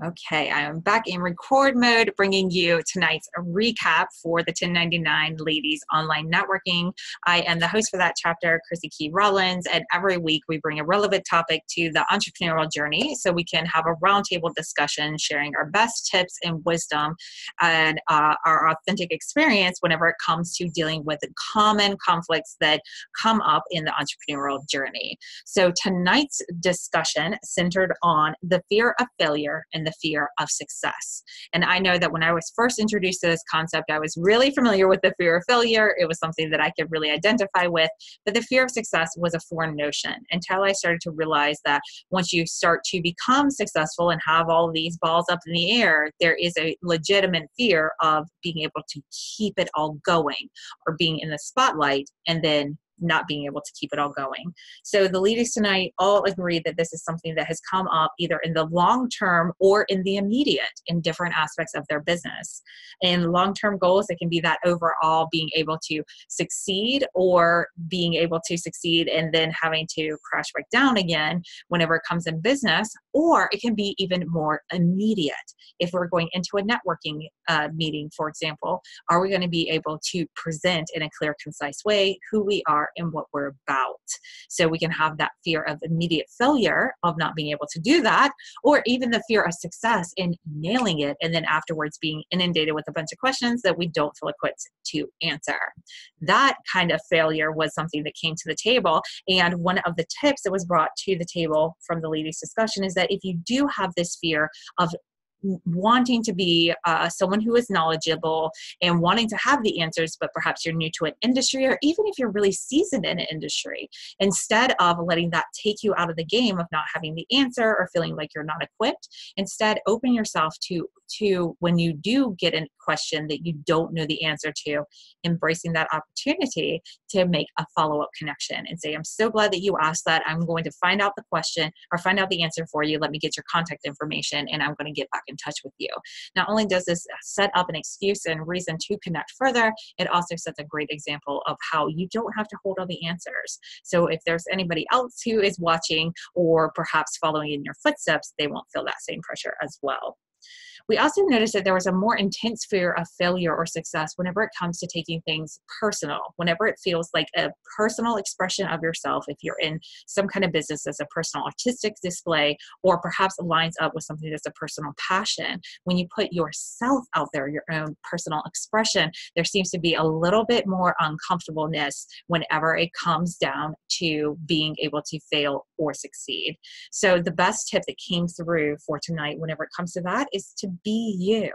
Okay, I am back in record mode, bringing you tonight's recap for the 1099 Ladies Online Networking. I am the host for that chapter, Chrissy Key Rollins, and every week we bring a relevant topic to the entrepreneurial journey so we can have a roundtable discussion, sharing our best tips and wisdom and our authentic experience whenever it comes to dealing with common conflicts that come up in the entrepreneurial journey. So tonight's discussion centered on the fear of failure and the fear of success. And I know that when I was first introduced to this concept, I was really familiar with the fear of failure. It was something that I could really identify with, but the fear of success was a foreign notion until I started to realize that once you start to become successful and have all these balls up in the air, there is a legitimate fear of being able to keep it all going or being in the spotlight and then not being able to keep it all going. So the ladies tonight all agree that this is something that has come up either in the long term or in the immediate in different aspects of their business. And long-term goals, it can be that overall being able to succeed or being able to succeed and then having to crash back down again whenever it comes in business, or it can be even more immediate. If we're going into a networking meeting, for example, are we going to be able to present in a clear, concise way who we are and what we're about? So we can have that fear of immediate failure of not being able to do that, or even the fear of success in nailing it and then afterwards being inundated with a bunch of questions that we don't feel equipped to answer. That kind of failure was something that came to the table. And one of the tips that was brought to the table from the ladies' discussion is that if you do have this fear of wanting to be someone who is knowledgeable and wanting to have the answers, but perhaps you're new to an industry, or even if you're really seasoned in an industry, instead of letting that take you out of the game of not having the answer or feeling like you're not equipped, instead open yourself to when you do get a question that you don't know the answer to, embracing that opportunity to make a follow-up connection and say, I'm so glad that you asked that. I'm going to find out the question or find out the answer for you. Let me get your contact information and I'm going to get back in touch with you. Not only does this set up an excuse and reason to connect further, it also sets a great example of how you don't have to hold all the answers. So if there's anybody else who is watching or perhaps following in your footsteps, they won't feel that same pressure as well. We also noticed that there was a more intense fear of failure or success whenever it comes to taking things personal, whenever it feels like a personal expression of yourself. If you're in some kind of business as a personal artistic display, or perhaps lines up with something that's a personal passion, when you put yourself out there, your own personal expression, there seems to be a little bit more uncomfortableness whenever it comes down to being able to fail or succeed. So the best tip that came through for tonight whenever it comes to that is to be you.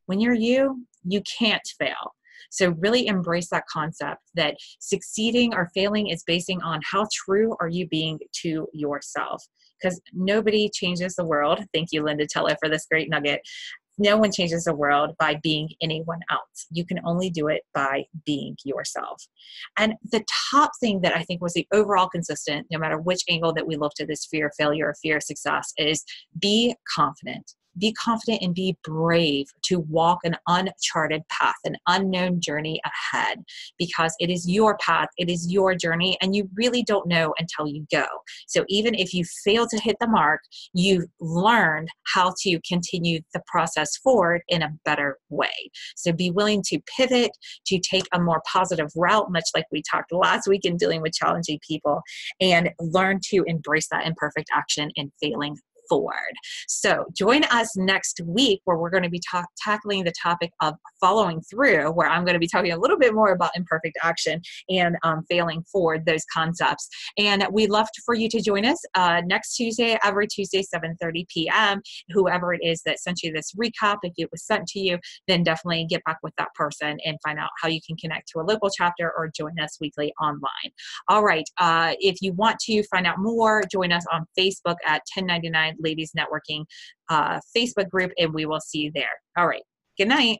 When you're you, you can't fail. So really embrace that concept that succeeding or failing is basing on how true are you being to yourself. Because nobody changes the world. Thank you, Linda Teller, for this great nugget. No one changes the world by being anyone else. You can only do it by being yourself. And the top thing that I think was the overall consistent, no matter which angle that we looked at this fear of failure or fear of success, is be confident. Be confident and be brave to walk an uncharted path, an unknown journey ahead, because it is your path, it is your journey, and you really don't know until you go. So even if you fail to hit the mark, you've learned how to continue the process forward in a better way. So be willing to pivot, to take a more positive route, much like we talked last week in dealing with challenging people, and learn to embrace that imperfect action and failing forward. So join us next week where we're going to be tackling the topic of following through, where I'm going to be talking a little bit more about imperfect action and failing forward, those concepts. And we'd love for you to join us next Tuesday, every Tuesday, 7:30 p.m. Whoever it is that sent you this recap, if it was sent to you, then definitely get back with that person and find out how you can connect to a local chapter or join us weekly online. All right. If you want to find out more, join us on Facebook at 1099 Ladies Networking Facebook group, and we will see you there. All right. Good night.